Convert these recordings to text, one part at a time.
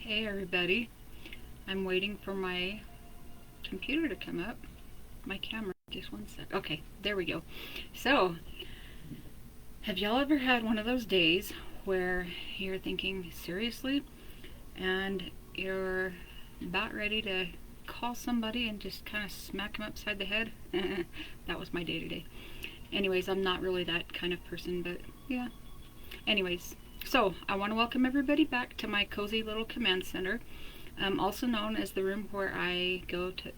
Hey everybody, I'm waiting for my computer to come up. My camera, just one sec. Okay, there we go. So, have y'all ever had one of those days where you're thinking, seriously? And you're about ready to call somebody and just kind of smack them upside the head? That was my day today. Anyways, I'm not really that kind of person, but yeah. Anyways, so I want to welcome everybody back to my cozy little command center, also known as the room where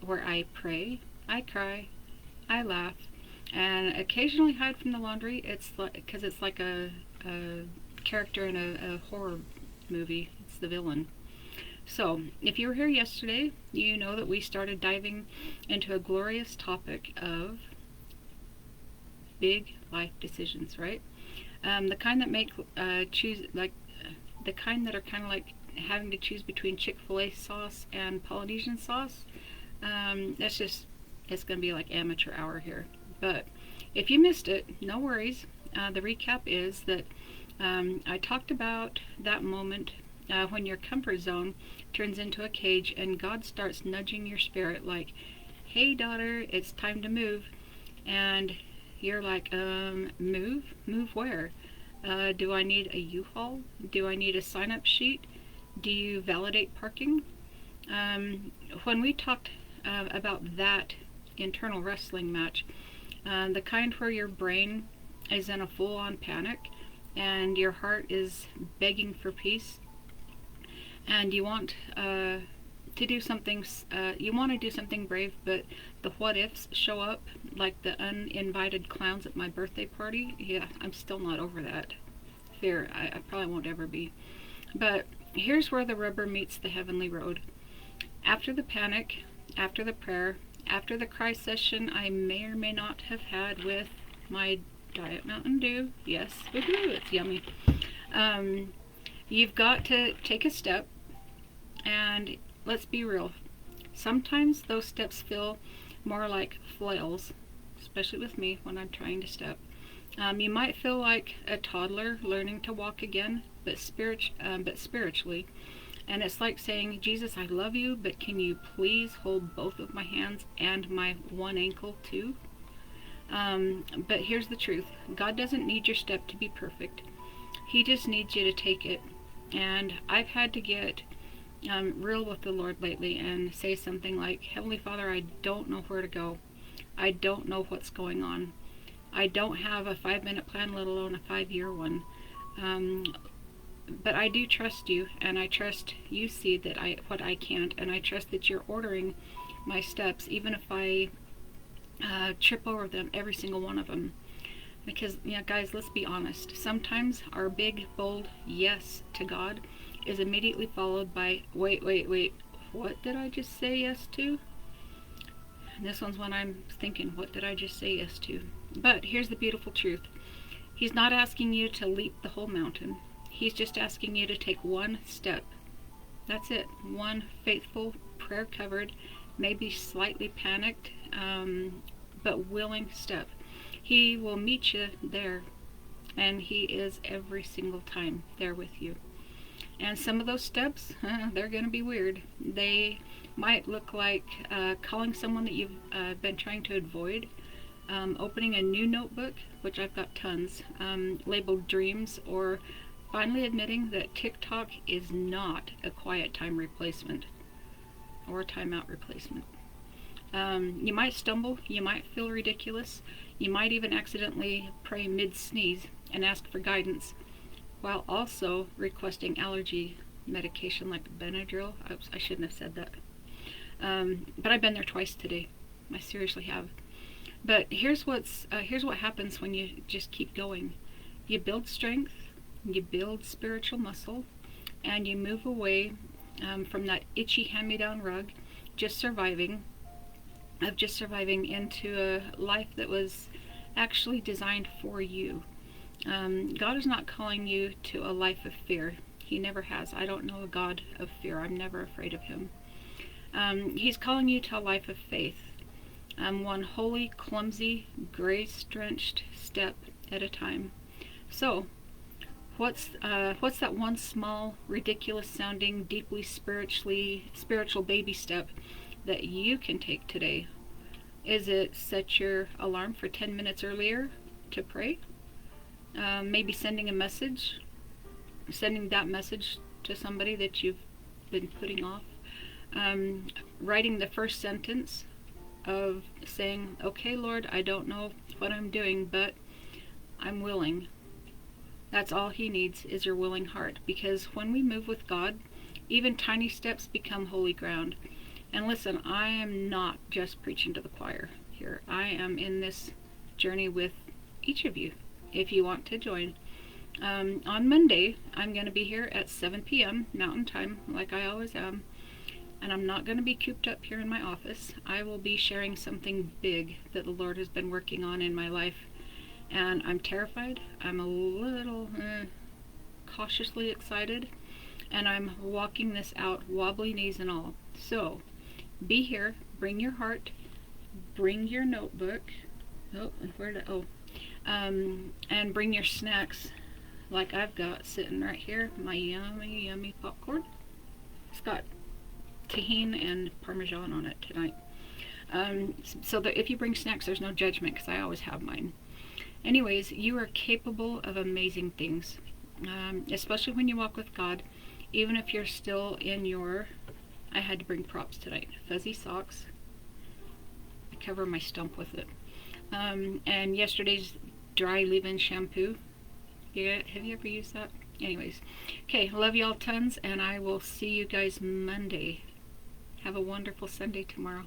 where I pray, I cry, I laugh, and occasionally hide from the laundry. It's because it's like a character in a horror movie. It's the villain. So, if you were here yesterday, you know that we started diving into a glorious topic of big life decisions, right? The kind that make choose like the kind that are kind of like having to choose between Chick-fil-A sauce and Polynesian sauce. That's just it's gonna be like amateur hour here. But if you missed it, no worries. The recap is that I talked about that moment when your comfort zone turns into a cage and God starts nudging your spirit like, "Hey daughter, it's time to move," and you're like, move? Move where? Do I need a U-Haul? Do I need a sign-up sheet? Do you validate parking? When we talked about that internal wrestling match, the kind where your brain is in a full-on panic and your heart is begging for peace, and you want to do something, you want to do something brave, but the what ifs show up like the uninvited clowns at my birthday party. Yeah, I'm still not over that fear. I probably won't ever be. But here's where the rubber meets the heavenly road. After the panic, after the prayer, after the cry session I may or may not have had with my Diet Mountain Dew, yes, woohoo, it's yummy. You've got to take a step, and let's be real. Sometimes those steps feel more like flails, especially with me when I'm trying to step. You might feel like a toddler learning to walk again, but spiritually. And it's like saying, "Jesus, I love you, but can you please hold both of my hands and my one ankle too?" But here's the truth. God doesn't need your step to be perfect. He just needs you to take it. And I've had to get real with the Lord lately and say something like, "Heavenly Father, I don't know where to go. I don't know what's going on. I don't have a 5-minute plan, let alone a 5-year one. But I do trust you, and I trust you see that what I can't, and I trust that you're ordering my steps, even if I trip over them, every single one of them." Because, guys, let's be honest. Sometimes our big, bold yes to God is immediately followed by, wait, what did I just say yes to? And this one's when I'm thinking, what did I just say yes to? But here's the beautiful truth. He's not asking you to leap the whole mountain. He's just asking you to take one step. That's it. One faithful, prayer-covered, maybe slightly panicked, but willing step. He will meet you there, and he is every single time there with you. And some of those steps, they're going to be weird. They might look like calling someone that you've been trying to avoid, opening a new notebook, which I've got tons, labeled dreams, or finally admitting that TikTok is not a quiet time replacement or a timeout replacement. You might stumble, you might feel ridiculous, you might even accidentally pray mid-sneeze and ask for guidance, while also requesting allergy medication like Benadryl. Oops, I shouldn't have said that. But I've been there twice today. I seriously have. But here's what happens when you just keep going. You build strength, you build spiritual muscle, and you move away from that itchy hand-me-down rug, just surviving into a life that was actually designed for you. God is not calling you to a life of fear. He never has. I don't know a God of fear. I'm never afraid of him. He's calling you to a life of faith, one holy, clumsy, grace-drenched step at a time. So, what's that one small, ridiculous sounding, deeply spiritual baby step that you can take today? Is it set your alarm for 10 minutes earlier to pray? Maybe sending that message to somebody that you've been putting off. Writing the first sentence of saying, okay, Lord, I don't know what I'm doing, but I'm willing. That's all he needs, is your willing heart. Because when we move with God, even tiny steps become holy ground. And listen, I am not just preaching to the choir here. I am in this journey with each of you, if you want to join. On Monday, I'm going to be here at 7 p.m. Mountain Time, like I always am. And I'm not going to be cooped up here in my office. I will be sharing something big that the Lord has been working on in my life. And I'm terrified. I'm a little cautiously excited. And I'm walking this out, wobbly knees and all. So, be here. Bring your heart. Bring your notebook. And bring your snacks, like I've got sitting right here. My yummy, yummy popcorn. It's got tahini and Parmesan on it tonight. So that if you bring snacks, there's no judgment, because I always have mine. Anyways, you are capable of amazing things, especially when you walk with God. Even if you're still in your, I had to bring props tonight, fuzzy socks. I cover my stump with it. And yesterday's dry leave-in shampoo. Yeah, have you ever used that? Anyways, okay, love y'all tons, and I will see you guys Monday. Have a wonderful Sunday tomorrow.